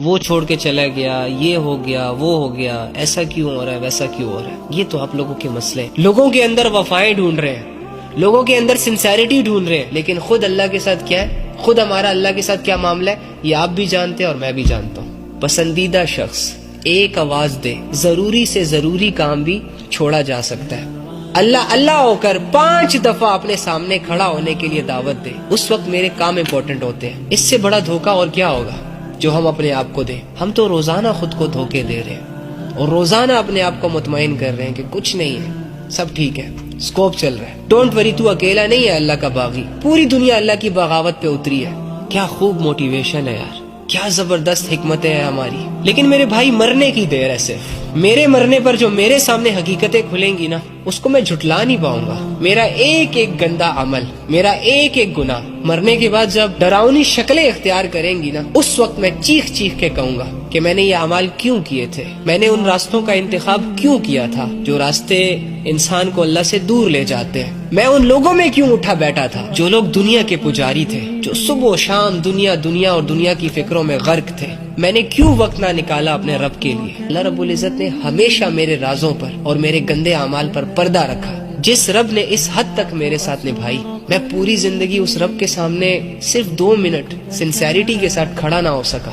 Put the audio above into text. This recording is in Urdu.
وہ چھوڑ کے چلا گیا، یہ ہو گیا، وہ ہو گیا، ایسا کیوں ہو رہا ہے، ویسا کیوں ہو رہا ہے. یہ تو آپ لوگوں کے مسئلے ہیں. لوگوں کے اندر وفائیں ڈھونڈ رہے ہیں، لوگوں کے اندر سنسیریٹی ڈھونڈ رہے ہیں، لیکن خود اللہ کے ساتھ کیا ہے، خود ہمارا اللہ کے ساتھ کیا معاملہ ہے، یہ آپ بھی جانتے ہیں اور میں بھی جانتا ہوں. پسندیدہ شخص ایک آواز دے، ضروری سے ضروری کام بھی چھوڑا جا سکتا ہے. اللہ اللہ ہو کر 5 دفعہ اپنے سامنے کھڑا ہونے کے لیے دعوت دے، اس وقت میرے کام امپورٹنٹ ہوتے ہیں. اس سے بڑا دھوکہ اور کیا ہوگا جو ہم اپنے آپ کو دیں. ہم تو روزانہ خود کو دھوکے دے رہے ہیں اور روزانہ اپنے آپ کو مطمئن کر رہے ہیں کہ کچھ نہیں ہے، سب ٹھیک ہے، اسکوپ چل رہا ہے. ڈونٹ وری، تو اکیلا نہیں ہے اللہ کا باغی، پوری دنیا اللہ کی بغاوت پہ اتری ہے. کیا خوب موٹیویشن ہے یار، کیا زبردست حکمتیں ہیں ہماری. لیکن میرے بھائی مرنے کی دیر ہے، صرف میرے مرنے پر جو میرے سامنے حقیقتیں کھلیں گی نا، اس کو میں جھٹلا نہیں پاؤں گا. میرا ایک ایک گندا عمل، میرا ایک ایک گناہ مرنے کے بعد جب ڈراؤنی شکلیں اختیار کریں گی نا، اس وقت میں چیخ چیخ کے کہوں گا کہ میں نے یہ اعمال کیوں کیے تھے، میں نے ان راستوں کا انتخاب کیوں کیا تھا جو راستے انسان کو اللہ سے دور لے جاتے ہیں. میں ان لوگوں میں کیوں اٹھا بیٹھا تھا جو لوگ دنیا کے پجاری تھے، جو صبح و شام دنیا دنیا اور دنیا کی فکروں میں غرق تھے. میں نے کیوں وقت نہ نکالا اپنے رب کے لیے. اللہ رب العزت نے ہمیشہ میرے رازوں پر اور میرے گندے اعمال پر پردہ رکھا. جس رب نے اس حد تک میرے ساتھ نبھائی، میں پوری زندگی اس رب کے سامنے صرف 2 منٹ سنسیریٹی کے ساتھ کھڑا نہ ہو سکا.